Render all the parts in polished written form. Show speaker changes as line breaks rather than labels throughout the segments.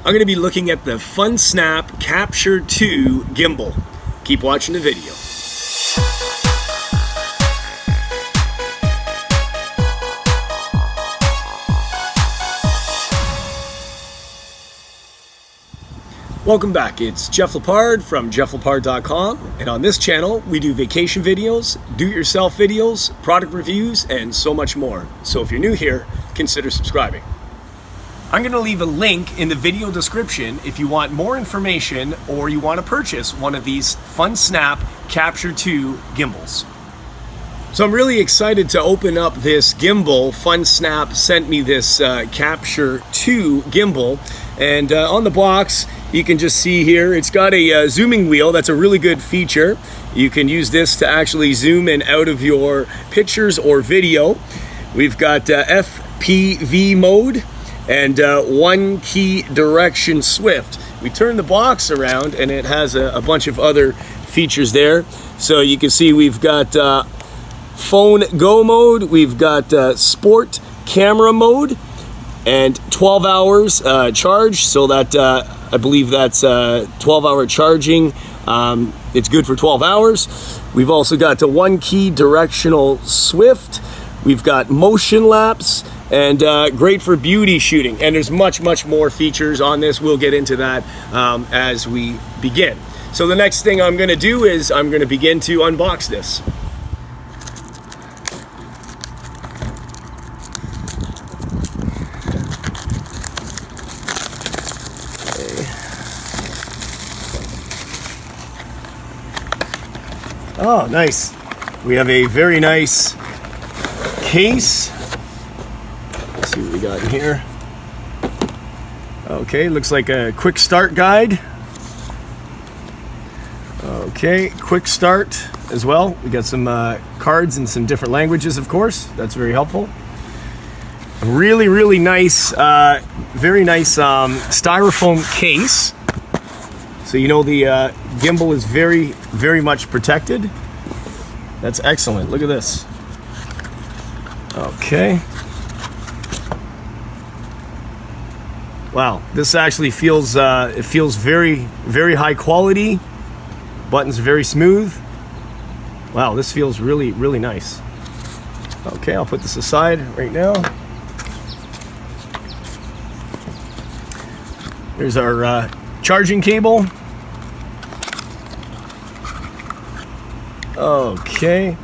I'm going to be looking at the FUNSNAP Capture 2 gimbal. Keep watching the video. Welcome back, it's Jeff Lepard from jefflepard.com, and on this channel we do vacation videos, do-it-yourself videos, product reviews, and so much more. So if you're new here, consider subscribing. I'm going to leave a link in the video description if you want more information or you want to purchase one of these FUNSNAP Capture 2 gimbals. So I'm really excited to open up this gimbal. FUNSNAP sent me this Capture 2 gimbal, and on the box you can just see here it's got a zooming wheel. That's a really good feature. You can use this to actually zoom in out of your pictures or video. We've got FPV mode and one key direction swift. We turn the box around and it has a bunch of other features there. So you can see we've got phone go mode, we've got sport camera mode, and 12 hours charge, so that I believe that's 12-hour charging. It's good for 12 hours. We've also got the one key directional swift. We've got motion lapse, and great for beauty shooting. And there's much more features on this. We'll get into that as we begin. So the next thing I'm going to do is I'm going to begin to unbox this. Oh, nice. We have a very nice case. Let's see what we got in here. Okay, looks like a quick start guide. Okay, quick start as well. We got some cards in some different languages, of course. That's very helpful. Really nice, very nice styrofoam case. So you know the gimbal is very much protected. That's excellent. Look at this. Okay. Wow, this actually feels it feels very high quality. Buttons are very smooth. Wow, this feels really nice. Okay, I'll put this aside right now. Here's our charging cable. Okay,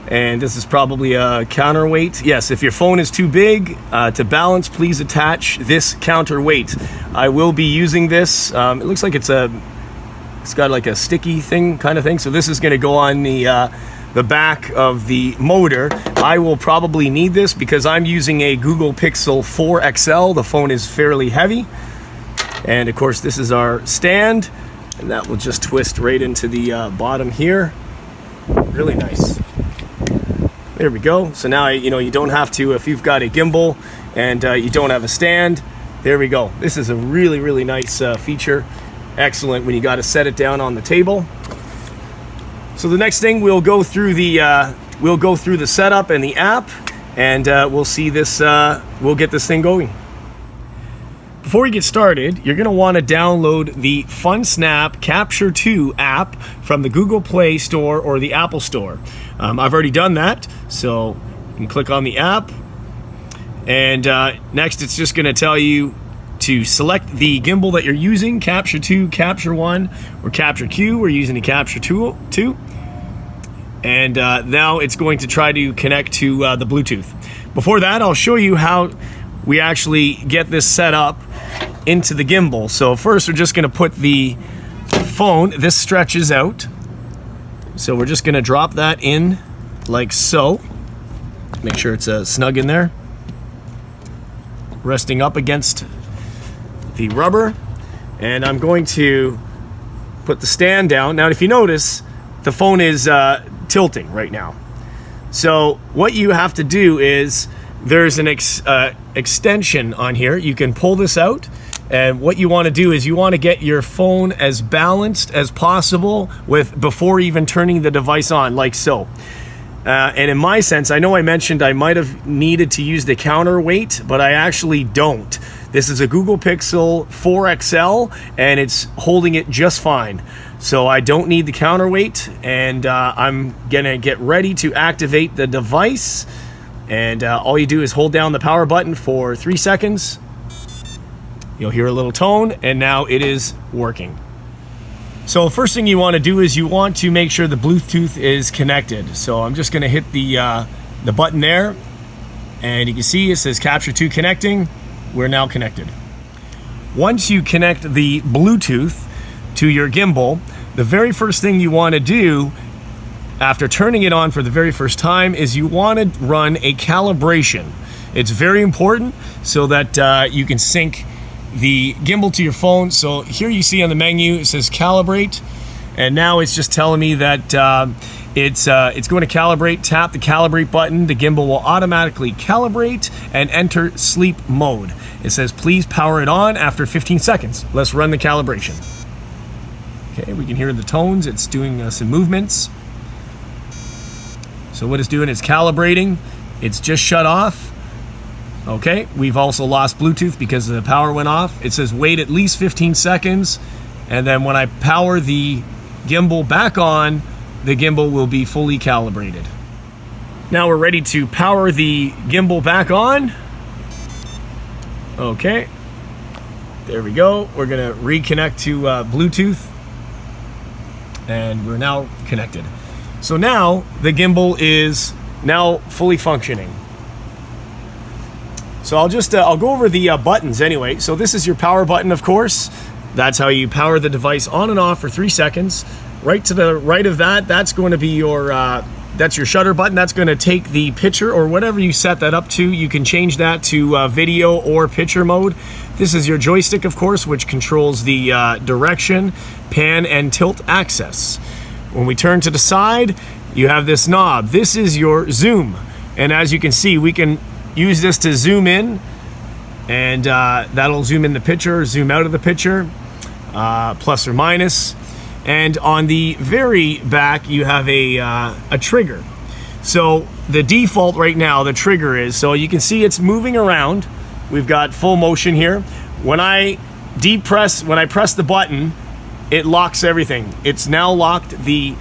and this is probably a counterweight. Yes, if your phone is too big to balance, please attach this counterweight. I will be using this. It looks like it's got like a sticky thing kind of thing. So this is going to go on the back of the motor. I will probably need this because I'm using a Google Pixel 4 XL. The phone is fairly heavy. And of course, this is our stand, and that will just twist right into the bottom here. Really nice. There we go. So now you don't have to, if you've got a gimbal and you don't have a stand. There we go. This is a really nice feature. Excellent when you got to set it down on the table. So the next thing, we'll go through the setup and the app, and we'll see this. We'll get this thing going. Before we get started, you're going to want to download the FUNSNAP Capture 2 app from the Google Play Store or the Apple Store. I've already done that, so you can click on the app, and next it's just going to tell you to select the gimbal that you're using, Capture 2, Capture 1, or Capture Q. We're using the Capture 2. And now it's going to try to connect to the Bluetooth. Before that, I'll show you how we actually get this set up into the gimbal. So first, we're just going to put the phone, this stretches out. So we're just going to drop that in like so. Make sure it's snug in there. Resting up against the rubber. And I'm going to put the stand down. Now, if you notice, the phone is tilting right now. So what you have to do is, there's an extension on here. You can pull this out, and what you want to do is you want to get your phone as balanced as possible before even turning the device on, like so. And in my sense, I know I mentioned I might have needed to use the counterweight, but I actually don't. This is a Google Pixel 4 XL, and it's holding it just fine. So I don't need the counterweight, and I'm gonna get ready to activate the device. And all you do is hold down the power button for 3 seconds. You'll hear a little tone, and now it is working. So first thing you want to do is you want to make sure the Bluetooth is connected. So I'm just going to hit the button there, and you can see it says Capture 2 connecting. We're now connected. Once you connect the Bluetooth to your gimbal, the very first thing you want to do after turning it on for the very first time is you want to run a calibration. It's very important so that you can sync the gimbal to your phone. So here you see on the menu it says calibrate, and now it's just telling me that it's going to calibrate. Tap the calibrate button. The gimbal will automatically calibrate and enter sleep mode. It says please power it on after 15 seconds. Let's run the calibration. Okay, we can hear the tones. It's doing some movements. So what it's doing is calibrating. It's just shut off. Okay, we've also lost Bluetooth because the power went off. It says wait at least 15 seconds, and then when I power the gimbal back on, the gimbal will be fully calibrated. Now we're ready to power the gimbal back on. Okay, there we go. We're gonna reconnect to Bluetooth, and we're now connected. So now the gimbal is now fully functioning. So I'll go over the buttons anyway. So this is your power button, of course. That's how you power the device on and off for 3 seconds. Right to the right of that, that's going to be your that's your shutter button. That's going to take the picture or whatever you set that up to. You can change that to video or picture mode. This is your joystick, of course, which controls the direction, pan, and tilt axis. When we turn to the side, you have this knob. This is your zoom, and as you can see, we can use this to zoom in, and that'll zoom in the picture, zoom out of the picture, plus or minus. And on the very back, you have a trigger. So the default right now, the trigger is, so you can see it's moving around. We've got full motion here. When I press the button, it locks everything. It's now locked the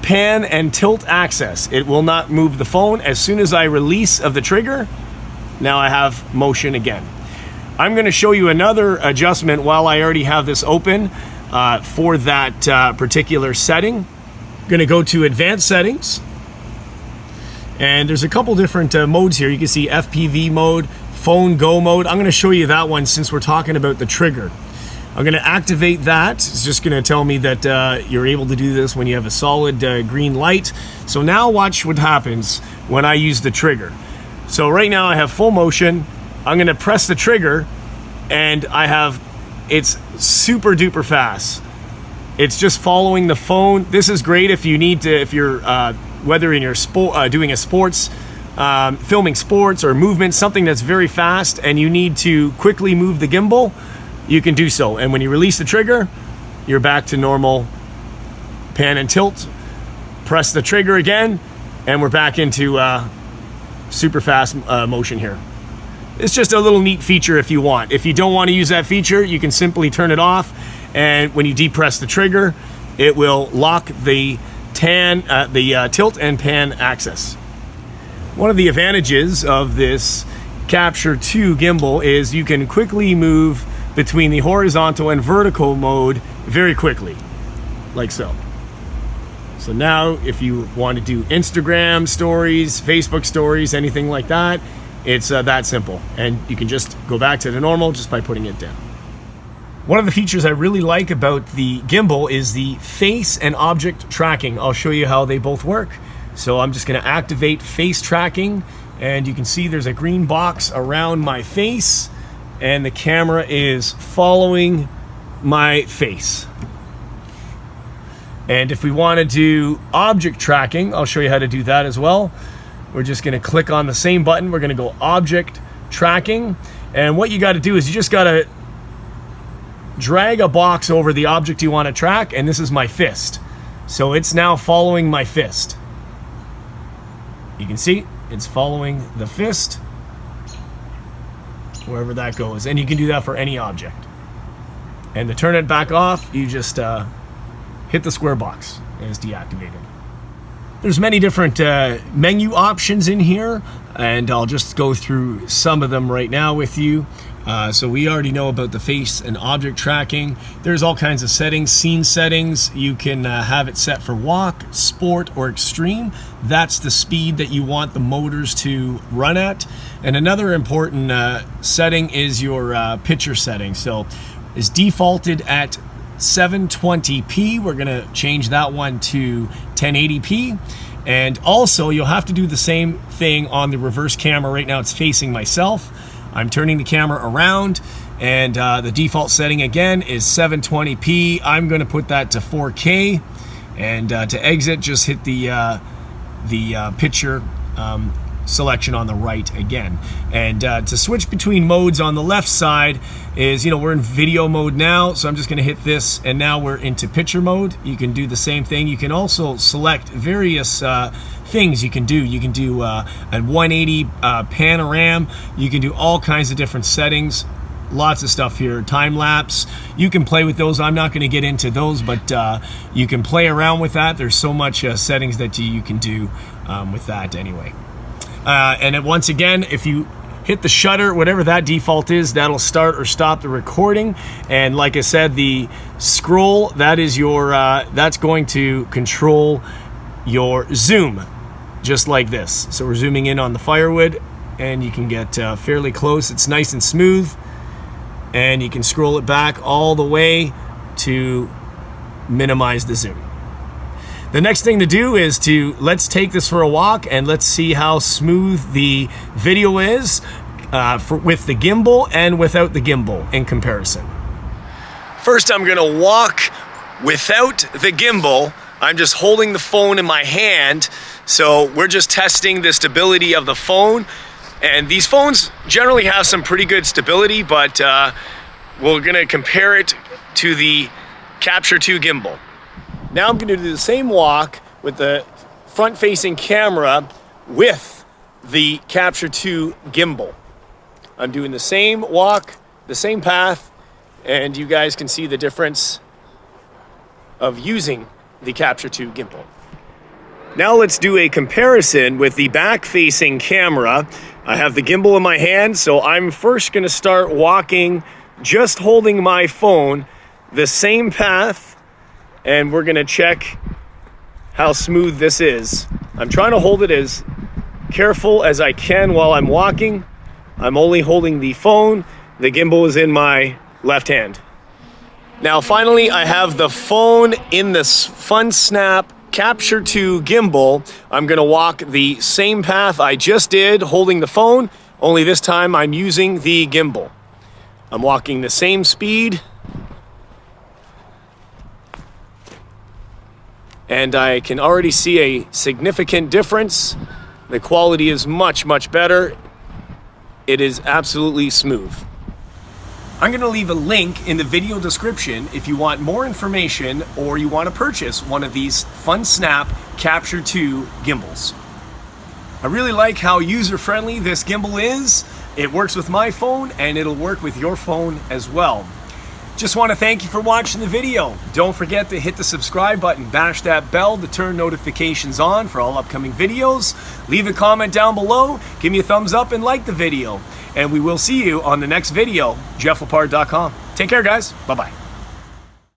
pan and tilt axis. It will not move the phone. As soon as I release of the trigger, now I have motion again. I'm going to show you another adjustment while I already have this open for that particular setting. I'm going to go to advanced settings, and there's a couple different modes here. You can see FPV mode, phone go mode. I'm going to show you that one since we're talking about the trigger. I'm going to activate that. It's just going to tell me that you're able to do this when you have a solid green light. So now watch what happens when I use the trigger. So right now I have full motion. I'm going to press the trigger, and it's super duper fast. It's just following the phone. This is great if you need to, if you're whether in your doing a sports, filming sports or movement, something that's very fast, and you need to quickly move the gimbal, you can do so. And when you release the trigger, you're back to normal pan and tilt. Press the trigger again, and we're back into super fast motion here. It's just a little neat feature if you want. If you don't want to use that feature, you can simply turn it off, and when you depress the trigger, it will lock the tilt and pan axis. One of the advantages of this Capture 2 gimbal is you can quickly move between the horizontal and vertical mode very quickly, like so. So now if you want to do Instagram stories, Facebook stories, anything like that, it's that simple. And you can just go back to the normal just by putting it down. One of the features I really like about the gimbal is the face and object tracking. I'll show you how they both work. So I'm just going to activate face tracking, and you can see there's a green box around my face, and the camera is following my face. And if we want to do object tracking, I'll show you how to do that as well. We're just going to click on the same button. We're going to go object tracking. And what you got to do is you just got to drag a box over the object you want to track. And this is my fist. So it's now following my fist. You can see it's following the fist. wherever that goes. And you can do that for any object. And to turn it back off, you just hit the square box and it's deactivated. There's many different menu options in here, and I'll just go through some of them right now with you. So we already know about the face and object tracking. There's all kinds of settings, scene settings. You can have it set for walk, sport, or extreme. That's the speed that you want the motors to run at. And another important setting is your picture setting. So it's defaulted at 720p. We're gonna change that one to 1080p. And also you'll have to do the same thing on the reverse camera. Right now it's facing myself. I'm turning the camera around, and the default setting again is 720p. I'm gonna put that to 4K, and to exit, just hit the picture selection on the right again. And to switch between modes on the left side is, we're in video mode now, so I'm just gonna hit this, and now we're into picture mode. You can do the same thing. You can also select various things you can do. You can do a 180 panorama. You can do all kinds of different settings. Lots of stuff here. Time lapse. You can play with those. I'm not going to get into those, but you can play around with that. There's so much settings that you can do with that anyway. And once again, if you hit the shutter, whatever that default is, that'll start or stop the recording. And like I said, the scroll, that is your that's going to control your zoom, just like this. So we're zooming in on the firewood, and you can get fairly close. It's nice and smooth, and you can scroll it back all the way to minimize the zoom. The next thing to do is let's take this for a walk, and let's see how smooth the video is with the gimbal and without the gimbal in comparison. First, I'm gonna walk without the gimbal. I'm just holding the phone in my hand, so we're just testing the stability of the phone. And these phones generally have some pretty good stability, but we're gonna compare it to the Capture 2 gimbal. Now I'm gonna do the same walk with the front-facing camera with the Capture 2 gimbal. I'm doing the same walk, the same path, and you guys can see the difference of using the Capture 2 gimbal. Now let's do a comparison with the back-facing camera. I have the gimbal in my hand, so I'm first gonna start walking, just holding my phone, the same path, and we're gonna check how smooth this is. I'm trying to hold it as careful as I can while I'm walking. I'm only holding the phone. The gimbal is in my left hand. Now finally, I have the phone in the FUNSNAP Capture 2 gimbal. I'm gonna walk the same path I just did holding the phone, only this time I'm using the gimbal. I'm walking the same speed, and I can already see a significant difference. The quality is much, much better. It is absolutely smooth. I'm gonna leave a link in the video description if you want more information or you want to purchase one of these FUNSNAP Capture 2 gimbals. I really like how user-friendly this gimbal is. It works with my phone, and it'll work with your phone as well. Just want to thank you for watching the video. Don't forget to hit the subscribe button, bash that bell to turn notifications on for all upcoming videos. Leave a comment down below, give me a thumbs up, and like the video. And we will see you on the next video, jefflepard.com. Take care, guys. Bye-bye.